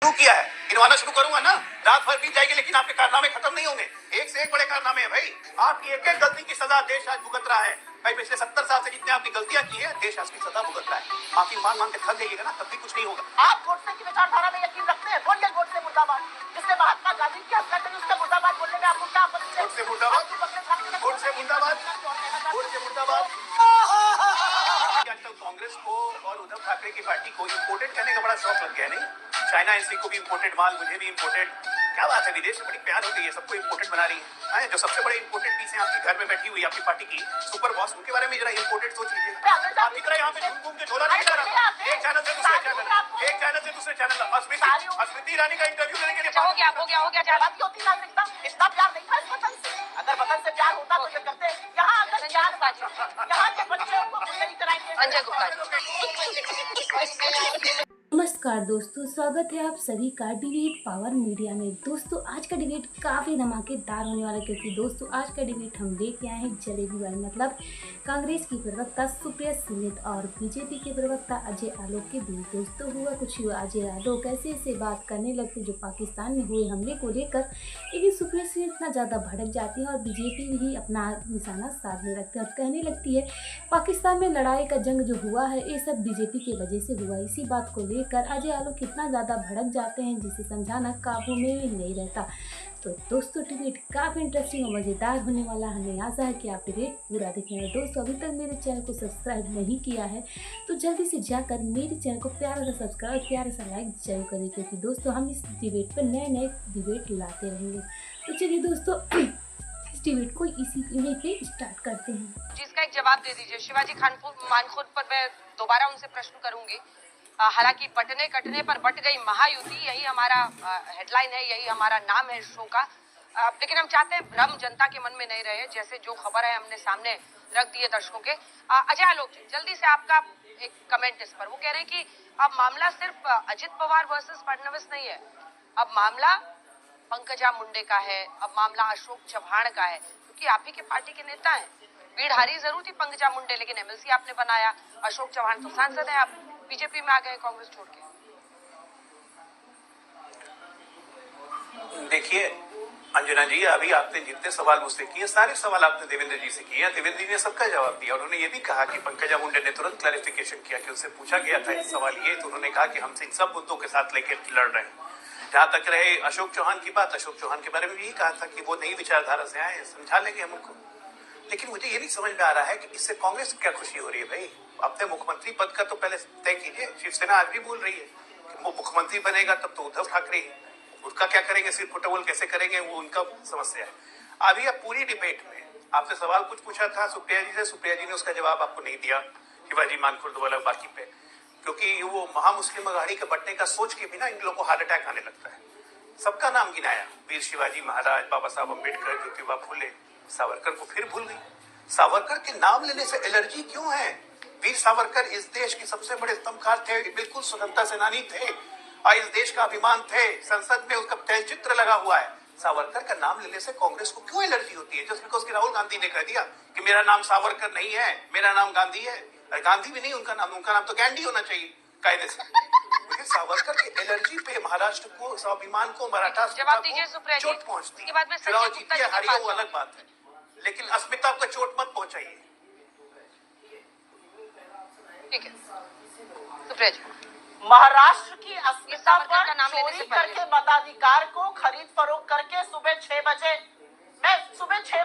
शुरू किया है, गिनवाना शुरू करूंगा ना, रात भर बीत जाएगी, लेकिन आपके कारनामे खत्म नहीं होंगे। एक से एक बड़े कारनामे हैं भाई। आपकी एक एक गलती की सजा देश आज भुगत रहा है भाई। पिछले 70 साल से जितने आपने गलतियां की है, देश आज की सजा भुगत रहा है। माफी मांग मांग के थक जाइएगा ना, तब भी कुछ नहीं होगा। आप गोडसे की विचारधारा में यकीन रखते हैं? बोलिए गोडसे मुर्दाबाद। जिसने महात्मा गांधी की हत्या करी, उसका मुर्दाबाद बोलने में आपको क्या आपत्ति है? गोडसे मुर्दाबाद, गोडसे मुर्दाबाद, गोडसे मुर्दाबाद। आजकल कांग्रेस को और उद्धव ठाकरे की पार्टी को इम्पोर्टेड करने का बड़ा शौक लग गया, नहीं? चाइना एनसी को भी इम्पोर्टेड माल, मुझे भी इम्पोर्टेड। क्या बात है, विदेश में बड़ी प्यार हो गई है, सबको इम्पोर्टेड बना रही है। जो सबसे बड़े इम्पोर्टेड पीस है आपके घर में बैठी हुई आपकी पार्टी की सुपर बॉस, उनके बारे में जरा इम्पोर्टेड सोच लीजिए। आपकी तरह यहाँ पे घूम घूम के झोला नहीं जा रहा, एक चैनल से दूसरे चैनल, एक चैनल से दूसरे चैनल। स्मृति ईरानी का इंटरव्यू लेने के लिए हो गया ज्यादा की होती नागरिकता। इतना प्यार नहीं था इस वतन से। अगर वतन से प्यार होता तो ये करते। यहाँ अगर यहाँ के बच्चे उनको कुछ नहीं कराएंगे। अंजय गुप्ता। नमस्कार दोस्तों, स्वागत है आप सभी का डिबेट पावर मीडिया में। दोस्तों आज का डिबेट काफ़ी धमाकेदार होने वाला है, क्योंकि दोस्तों आज का डिबेट हम लेके आए हैं जलेबी वाले, मतलब कांग्रेस की प्रवक्ता सुप्रिया सुले और बीजेपी के प्रवक्ता अजय आलोक के बीच। दोस्तों हुआ कुछ हुआ, अजय आलोक ऐसे बात करने लगते जो पाकिस्तान में हुए हमले को लेकर, लेकिन सुप्रिया सुले इतना ज़्यादा भड़क जाती है और बीजेपी भी अपना निशाना साधने लगती है और कहने लगती है पाकिस्तान में लड़ाई का जंग जो हुआ है ये सब बीजेपी की वजह से हुआ। इसी बात को लेकर अजय आलोक कितना ज़्यादा भड़क जाते हैं जिसे समझाना काबू में नहीं रहता। तो दोस्तों डिबेट काफ़ी इंटरेस्टिंग और मज़ेदार होने वाला, हमें आशा है कि आप डिबेट पूरा देखेंगे। दोस्तों अभी तक मेरे चैनल को सब्सक्राइब नहीं किया है तो जल्दी से जाकर मेरे चैनल को प्यारा सा सब्सक्राइब, प्यारा सा लाइक जरूर करें, क्योंकि दोस्तों हम इस डिबेट पर नए डिबेट लाते रहेंगे। तो चलिए दोस्तों इस डिबेट को इसी इमेज पे स्टार्ट करते हैं। जिसका एक जवाब दे दीजिए। शिवाजी मानखुर्द पर मैं दोबारा उनसे प्रश्न करूंगी। हालांकि बटने कटने पर बट गई महायुति, यही हमारा हेडलाइन है, यही हमारा नाम है शो का। लेकिन हम चाहते हैं भ्रम जनता के मन में नहीं रहे, जैसे जो खबर है हमने सामने रख दिए दर्शकों के। अजय आलोक जी, जल्दी से आपका एक कमेंट इस पर। वो कह रहे हैं कि अब मामला सिर्फ अजित पवार वर्सेस फडणवीस नहीं है, अब मामला पंकजा मुंडे का है, अब मामला अशोक चव्हाण का है, क्योंकि आप ही के पार्टी के नेता हैं। भीड़ हारी जरूर थी पंकजा मुंडे, लेकिन एमएलसी आपने बनाया। अशोक चव्हाण तो सांसद है, आप बीजेपी में आ गए कांग्रेस छोड़ के। देखिए अंजना जी, अभी आपने जितने सवाल मुझसे किए सारे सवाल आपने देवेंद्र जी से किए। देवेंद्र जी ने सबका जवाब दिया। उन्होंने ये भी कहा कि पंकजा मुंडे ने तुरंत क्लैरिफिकेशन किया कि उनसे पूछा गया था इस सवाल ये, तो उन्होंने कहा कि हमसे इन सब मुद्दों के साथ लेकर लड़ रहे हैं। जहां तक रहे अशोक चौहान की बात, अशोक चौहान के बारे में भी कहा था कि वो नई विचारधारा से आए, समझा लेंगे हम उनको। लेकिन मुझे ये नहीं समझ में आ रहा है कि इससे कांग्रेस को क्या खुशी हो रही है भाई। अपने मुख्यमंत्री पद का तो पहले तय कीजिए। शिवसेना आज भी बोल रही है कि वो मुख्यमंत्री बनेगा तब तो उद्धव ठाकरे ही, उसका क्या करेंगे, सिर्फ फुटबॉल कैसे करेंगे वो उनका समस्या है। अभी अब पूरी डिबेट में आपने सवाल कुछ पूछा था सुप्रिया जी से, सुप्रिया जी ने उसका जवाब आपको नहीं दिया शिवाजी मानखुर्द वाला बाकी पे, क्योंकि वो महामुस्लिम अघाड़ी के बटने का सोच के भी ना इन लोगों को हार्ट अटैक आने लगता है। सबका नाम गिनाया, वीर शिवाजी महाराज, बाबा साहब अम्बेडकर, ज्योतिबा फुले, सावरकर को फिर भूल गई। सावरकर के नाम लेने से एलर्जी क्यों है? वीर सावरकर इस देश के सबसे बड़े स्तंभकार थे, बिल्कुल स्वतंत्रता सेनानी थे और इस देश का अभिमान थे। संसद में उसका तय चित्र लगा हुआ है। सावरकर का नाम लेने से कांग्रेस को क्यों एलर्जी होती है? जस्ट बिकॉज कि राहुल गांधी ने कह दिया कि मेरा नाम सावरकर नहीं है, मेरा नाम गांधी है। गांधी भी नहीं उनका नाम तो गैंडी होना चाहिए कायदे से। सावरकर की एलर्जी पे महाराष्ट्र को, स्वाभिमान को, मराठा को चोट पहुंचती है। चुनाव जीती है हारी है वो अलग बात है, लेकिन अस्मिता को चोट मत पहुंचाइए। ठीक है सुप्रिया जी। महाराष्ट्र की अस्मिता पर चोरी करके मताधिकार को खरीद फरोख्त करके सुबह 6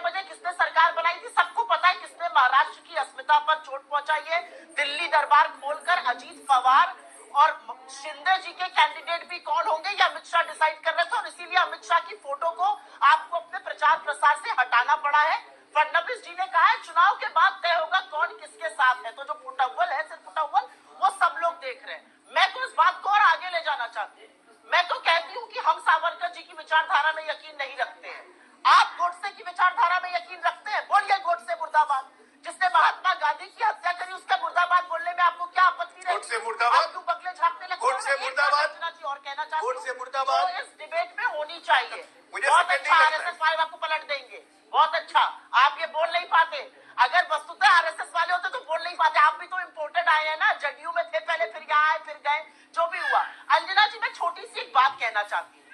बजे किसने सरकार बनाई थी? सबको पता है किसने महाराष्ट्र की अस्मिता पर चोट पहुंचाई है। दिल्ली दरबार खोलकर अजीत पवार और शिंदे जी के कैंडिडेट भी कौन होंगे ये अमित शाह डिसाइड कर रहे थे, और इसीलिए अमित शाह की फोटो को आपको अपने प्रचार प्रसार से हटाना पड़ा है। फडणवीस जी ने कहा है चुनाव के बाद तय होगा कौन किसके साथ है, तो जो फुटबॉल है, सिर्फ फुटबॉल वो सब लोग देख रहे हैं। मैं तो इस बात को और आगे ले जाना चाहती हूँ। मैं तो कहती हूँ कि हम सावरकर जी की विचारधारा में यकीन नहीं रखते हैं। आप गोडसे की विचारधारा में यकीन रखते हैं? बोलिए गोडसे मुर्दाबाद। जिसने महात्मा गांधी की हत्या करी उसका मुर्दाबाद बोलने में आपको क्या आपत्ति है? गोडसे मुर्दाबाद, क्यों बगले झाँकने लगते हैं? गोडसे मुर्दाबाद और कहना चाहती हूँ गोडसे मुर्दाबाद तो इस डिबेट में होनी चाहिए। मुझे बहुत अच्छा, RSS 5 आपको पलट देंगे। बहुत अच्छा, आप ये बोल नहीं पाते। अगर वस्तुतः आरएसएस वाले होते तो बोल नहीं पाते। आप भी तो इम्पोर्टेड आए हैं ना, जदयू में थे पहले, फिर यहाँ आए, फिर गए, जो भी हुआ। अंजना जी, मैं छोटी सी एक बात कहना चाहती हूँ।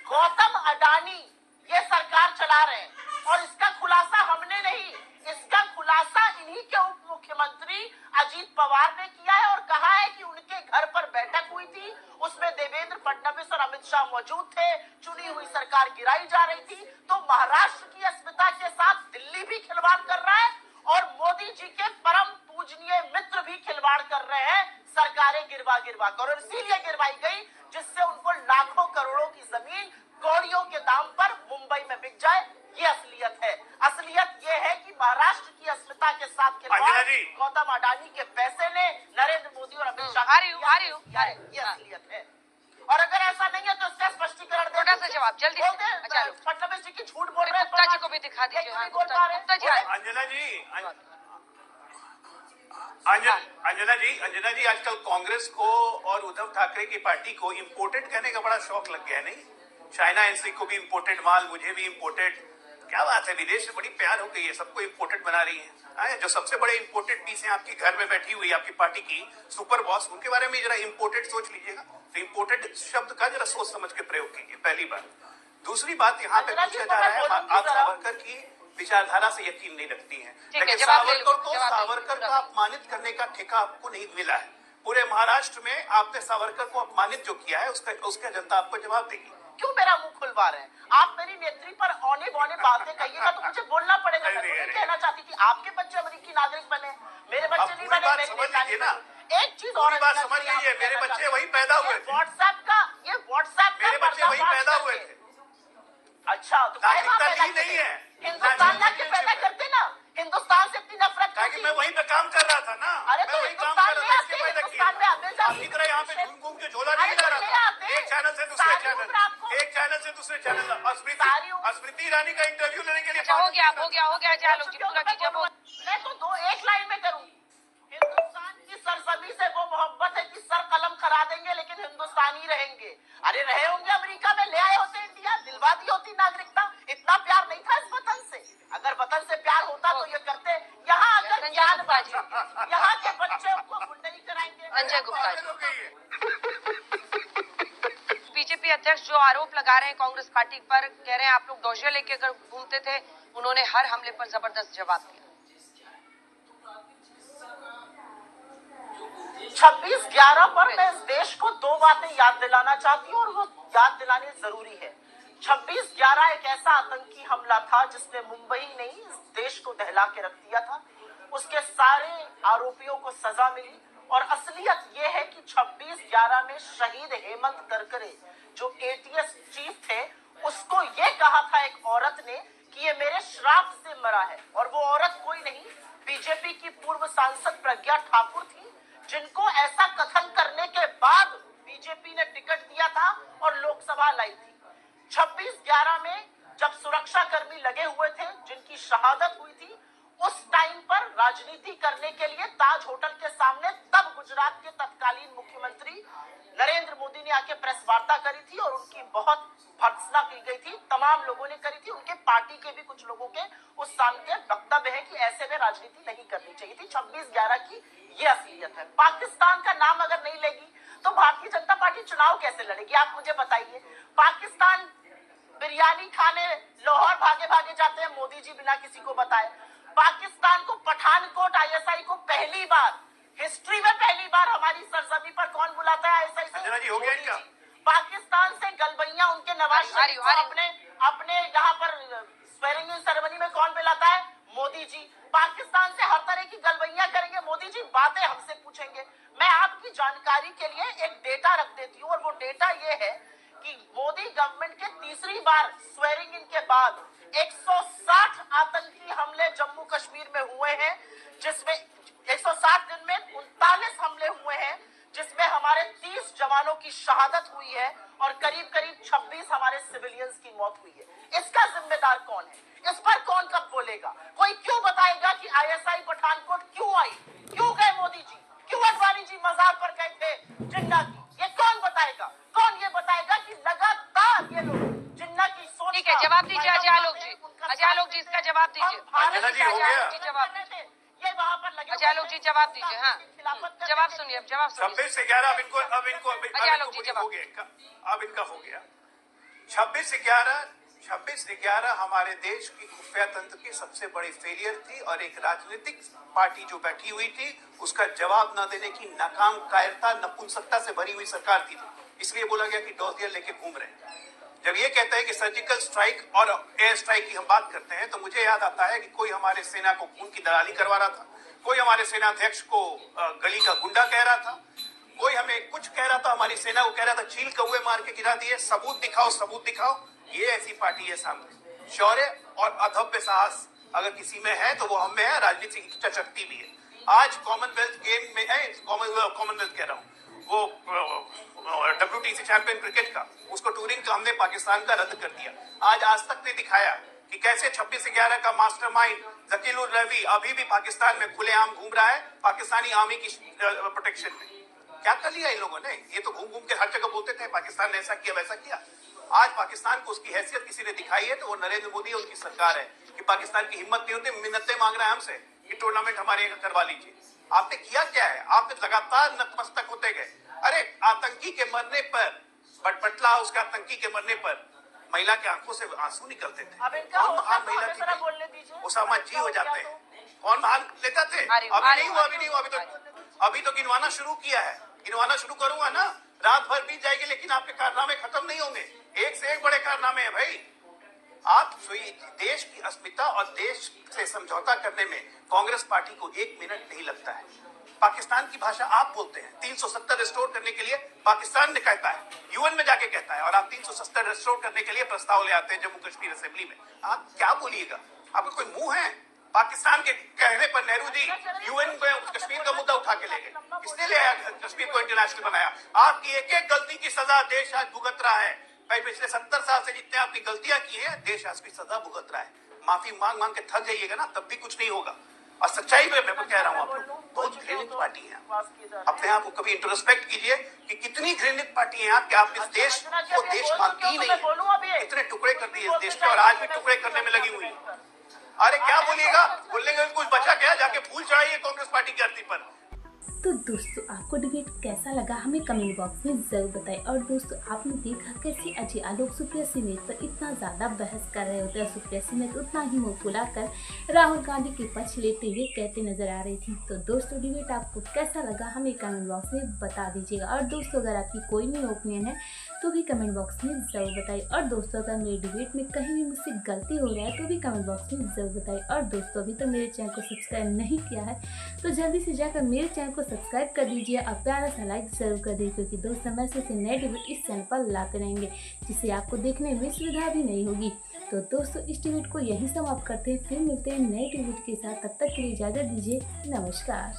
गौतम अडानी ये सरकार चला रहे हैं और इसका खुलासा हमने नहीं, इसका खुलासा इन्हीं के उप मुख्यमंत्री अजीत पवार ने किया है और कहा है कि उनके घर पर बैठक हुई थी, उसमें देवेंद्र फडणवीस और अमित शाह मौजूद थे, चुनी हुई सरकार गिराई जा रही थी। तो महाराष्ट्र की अस्मिता के साथ दिल्ली भी खिलवाड़ कर रहा है और मोदी जी के परम पूजनीय मित्र भी खिलवाड़ कर रहे हैं सरकारें गिरवा गिरवा कर, और इसीलिए गिरवाई गई जिससे उनको लाखों करोड़ों की जमीन कौड़ियों के दाम पर मुंबई में बिक जाए। ये असलियत है। असलियत ये है कि महाराष्ट्र की अस्मिता के साथ खिलवाड़ गौतम अडानी के पैसे ने नरेंद्र मोदी और अमित शाह ये असलियत है। और अगर ऐसा नहीं है तो इसका स्पष्टीकरण छोटा सा जवाब जल्दी से। अच्छा, फडणवीस जी की झूठ बोल रहे हैं, गुप्ता जी को भी दिखा दीजिए। हाँ, गुप्ता जी अंजना जी आजकल कांग्रेस को और उद्धव ठाकरे की पार्टी को इम्पोर्टेड कहने का बड़ा शौक लग गया है, नहीं? चाइना एनसी को भी इम्पोर्टेड माल, मुझे भी इम्पोर्टेड। क्या बात है, विदेश से बड़ी प्यार हो गई है, सबको इम्पोर्टेड बना रही है। जो सबसे बड़े इम्पोर्टेड पीस है आपके घर में बैठी हुई आपकी पार्टी की सुपर बॉस, उनके बारे में जरा इम्पोर्टेड सोच लीजिएगा। तो इम्पोर्टेड शब्द का जरा सोच समझ के प्रयोग कीजिए, पहली बात। दूसरी बात, यहाँ पे पूछा जा रहा है आप सावरकर की विचारधारा से यकीन नहीं रखती हैं, लेकिन सावरकर को अपमानित करने का ठेका आपको नहीं मिला है। पूरे महाराष्ट्र में आपने सावरकर को अपमानित जो किया है उसका जनता आपको जवाब देगी। क्यों मेरा मुंह खुलवा रहे हैं आप? मेरी नेत्री पर औने बौने बातें कहिएगा तो मुझे बोलना पड़ेगा। मैं तो कहना चाहती थी आपके बच्चे अमेरिकी नागरिक बने, मेरे बच्चे नहीं बने। एक चीज और समझ लीजिए, मेरे बच्चे वही पैदा हुए थे। व्हाट्सएप मेरे बच्चे वही पैदा हुए थे। अच्छा, तो नहीं है, हिंदुस्तान लाके पैदा करते ना, हिंदुस्तान से इतनी नफरत क्योंकि मैं वहीं पे काम कर रहा था ना। अरे तो हिंदुस्तान में आते हैं, हिंदुस्तान में आते हैं आपकी तरह यहाँ पे घूम के झोला नहीं ला रहा था, एक चैनल से दूसरे चैनल, एक चैनल से दूसरे चैनल। स्मृति ईरानी का इंटरव्यू लेने के लिए हो गया जालो जी, पूरा कीजिए। मैं तो एक लाइन में करूँ। हिंदुस्तान की सरजमी से वो मोहब्बत है कि सर कलम करा देंगे लेकिन हिंदुस्तानी रहेंगे। अरे रहे होंगे अमेरिका में, ले आए होते इंडिया, दिलवा दी होती नागरिकता। इतना प्यार नहीं था इस वतन से। अगर वतन से प्यार होता तो ये करते। यहाँ अगर ज्ञान बाजी, यहाँ के बच्चे को गुंडई कराएंगे। संजय गुप्ता जी, बीजेपी अध्यक्ष जो आरोप लगा रहे हैं कांग्रेस पार्टी पर, कह रहे हैं आप लोग डोजिया लेके अगर घूमते थे, उन्होंने हर हमले पर जबरदस्त जवाब दिया। 26/11 पर मैं इस देश को दो बातें याद दिलाना चाहती हूँ और वो याद दिलानी जरूरी है। 26/11 एक ऐसा आतंकी हमला था जिसने मुंबई नहीं इस देश को दहला के रख दिया था। उसके सारे आरोपियों को सजा मिली और असलियत ये है कि 26/11 में शहीद हेमंत करकरे जो एटीएस चीफ थे, उसको ये कहा था एक औरत ने कि ये मेरे श्राप से मरा है। और वो औरत कोई नहीं, बीजेपी की पूर्व सांसद प्रज्ञा ठाकुर थी, जिनको ऐसा कथन करने के बाद बीजेपी ने टिकट दिया था और लोकसभा लाई थी। 26/11 में जब सुरक्षा कर्मी लगे हुए थे, जिनकी शहादत हुई थी, उस टाइम पर राजनीति करने के लिए ताज होटल के सामने तब गुजरात के तत्कालीन मुख्यमंत्री नरेंद्र मोदी ने आके प्रेस वार्ता करी थी और उनकी बहुत भर्त्सना की गई थी। तमाम लोगों ने करी थी, उनके पार्टी के भी कुछ लोगों के उस सामने वक्तव्य है कि ऐसे में राजनीति नहीं करनी चाहिए थी। 26/11 की ये असलियत है। पाकिस्तान का नाम अगर नहीं लेगी तो भारतीय जनता पार्टी चुनाव कैसे लड़ेगी? आप मुझे बताइए। पाकिस्तान बिरयानी खाने लाहौर भागे भागे जाते हैं मोदी जी बिना किसी को बताए। पाकिस्तान को पठानकोट आईएसआई को पहली बार हिस्ट्री में पहली बार हमारी सरजमी पर कौन बुलाता है आईएसआई से? पाकिस्तान से गलबैया उनके नवाज शरीफ को अपने यहाँ पर स्वेरिंग इन सेरेमनी में कौन बुलाता है? मोदी जी। पाकिस्तान से हर तरह की गलबैया करेंगे मोदी जी, बातें हमसे पूछेंगे। मैं आपकी जानकारी के लिए एक डेटा रख देती हूँ और वो डेटा ये है कि मोदी गवर्नमेंट के तीसरी बार स्वेरिंग इन के बाद 160 आतंकी हमले जम्मू कश्मीर में हुए हैं, जिसमें 160 दिन में 39 हमले हुए हैं, जिसमें हमारे 30 जवानों की शहादत हुई है और करीब करीब 26 हमारे सिविलियंस की मौत हुई है। इसका जिम्मेदार कौन है? इस पर कौन कब बोलेगा? कोई क्यों बताएगा कि आईएसआई पठानकोट क्यों आई? क्यों गए मोदी जी? क्यों अडवाणी जी मजार पर गए थे जिन्ना की? ये कौन बताएगा? कौन ये बताएगा कि लगातार ये लोग जिन्ना की सोच? ठीक है, जवाब दीजिए अजय आलोक जी। अजय आलोक जी, इसका जवाब जवाब दीजिए। अंजना जी, हो गया? जी जवाब दीजिए। ये वहाँ पर लगे अजय आलोक जी जवाब दीजिए। हाँ, जवाब सुनिए, अब जवाब सुनिए। 26 से 11 अब इनको अजय आलोक जी जवाब। हो गया, अब इनका हो गया। 26 से 11 हमारे देश की खुफिया तंत्र की सबसे बड़ी फेलियर थी और एक राजनीतिक पार्टी जो बैठी हुई थी उसका जवाब न देने की नाकाम कायरता नपुंसकता से भरी हुई सरकार थी। इसलिए बोला गया कि डॉजियर लेके घूम रहे हैं। जब ये कहते हैं कि सर्जिकल स्ट्राइक और एयर स्ट्राइक की हम बात करते हैं तो मुझे याद आता है कि कोई हमारे सेना को खून की दलाली करवा रहा था, कोई हमारे सेनाध्यक्ष को गली का गुंडा कह रहा था, कोई हमें कुछ कह रहा था, हमारी सेना को कह रहा था चील कौवे मार के गिरा दिए, सबूत दिखाओ सबूत दिखाओ। ये ऐसी पार्टी है सामने। शौर्य और अधभ्य साहस अगर किसी में है तो वो हम में है, राजनीति की इच्छा शक्ति भी है। आज कॉमनवेल्थ गेम में है, कॉमनवेल्थ कह रहा हूँ, वो WTC चैंपियन क्रिकेट का, उसको टूरिंग का हमने पाकिस्तान का रद्द कर दिया। आज तक ने दिखाया कि कैसे 26 से 11 का मास्टरमाइंड जकील उर रवी अभी भी पाकिस्तान में खुलेआम घूम रहा है, पाकिस्तानी आर्मी की प्रोटेक्शन में। क्या कर लिया इन लोगों ने? ये तो घूम घूम के हर जगह बोलते थे पाकिस्तान ने ऐसा किया वैसा किया। आज पाकिस्तान को उसकी हैसियत किसी ने दिखाई है तो वो नरेंद्र मोदी और उनकी सरकार है कि पाकिस्तान की हिम्मत नहीं होती, मिन्नतें मांग रहा है हमसे कि टूर्नामेंट हमारे यहाँ करवा लीजिए। आपने किया क्या है? आपने लगातार नतमस्तक होते गए। अरे आतंकी के मरने पर, बटला हाउस के आतंकी के मरने पर महिला के आंखों से आंसू निकलते थे। कौन महान महिला थी? उसामा जी हो जाते हैं। कौन महान नेता थे? अभी नहीं हुआ। अभी तो गिनवाना शुरू किया है। गिनवाना शुरू करूंगा ना, रात भर बीत जाएगी लेकिन आपके कारनामे खत्म नहीं होंगे। एक से एक बड़े कारनामे हैं भाई। आप देश की अस्मिता और देश से समझौता करने में कांग्रेस पार्टी को 1 मिनट नहीं लगता है। पाकिस्तान की भाषा आप बोलते हैं। 370 रिस्टोर करने के लिए पाकिस्तान ने कहता है, यूएन में जाके कहता है, और आप 370 रिस्टोर करने के लिए प्रस्ताव ले आते हैं जम्मू कश्मीर असेंबली में। आप क्या बोलिएगा? आपका कोई मुंह है? पाकिस्तान के कहने पर नेहरू जी यूएन में कश्मीर का मुद्दा उठा के ले गए। किसने ले आया कश्मीर को इंटरनेशनल बनाया? आपकी एक एक गलती की सजा देश आज भुगत रहा है। भाई पिछले 70 साल से जितने आपने गलतियां की है देश आज की सजा भुगत रहा है। माफी मांग मांग के थक जाइएगा ना, तब भी कुछ नहीं होगा। और सच्चाई में मैं कह रहा हूँ, आप लोग बहुत घृणित पार्टी है। अपने आप को कभी इंट्रोस्पेक्ट कीजिए कि कितनी घृणित पार्टी है आप, कि आप इस देश को देश मानती ही नहीं है। इतने टुकड़े कर दिए इस देश के और आज भी टुकड़े करने में लगी हुई है। अरे क्या बोलिएगा? बोलने का कुछ बचा क्या? जाके फूल चढ़ाइए कांग्रेस पार्टी की धरती पर। तो दोस्तों आपको डिबेट कैसा लगा हमें कमेंट बॉक्स में ज़रूर बताएं। और दोस्तों आपने देखा कैसे अजय आलोक सुप्रिया समेत पर इतना ज़्यादा बहस कर रहे होते हैं, सुप्रिया समेत उतना ही मुँह फुलाकर राहुल गांधी के पक्ष लेते हुए कहते नजर आ रही थी। तो दोस्तों डिबेट आपको कैसा लगा हमें कमेंट बॉक्स में बता दीजिएगा। और दोस्तों अगर आपकी कोई भी ओपिनियन है तो भी कमेंट बॉक्स में ज़रूर बताइए। और दोस्तों अगर मेरे डिबेट में कहीं भी मुझसे गलती हो रहा है तो भी कमेंट बॉक्स में ज़रूर बताइए। और दोस्तों अभी तो मेरे चैनल को सब्सक्राइब नहीं किया है तो जल्दी से जाकर मेरे चैनल को सब्सक्राइब कर दीजिए और प्यारा सा लाइक जरूर कर दीजिए, क्योंकि दोस्तों मैं ऐसे नए डिबेट इस चैनल पर लाते रहेंगे जिससे आपको देखने में सुविधा भी नहीं होगी। तो दोस्तों इस डिबेट को यहीं समाप्त करते हैं, फिर मिलते हैं नए डिबेट के साथ। तब तक के लिए इजाज़त दीजिए। नमस्कार।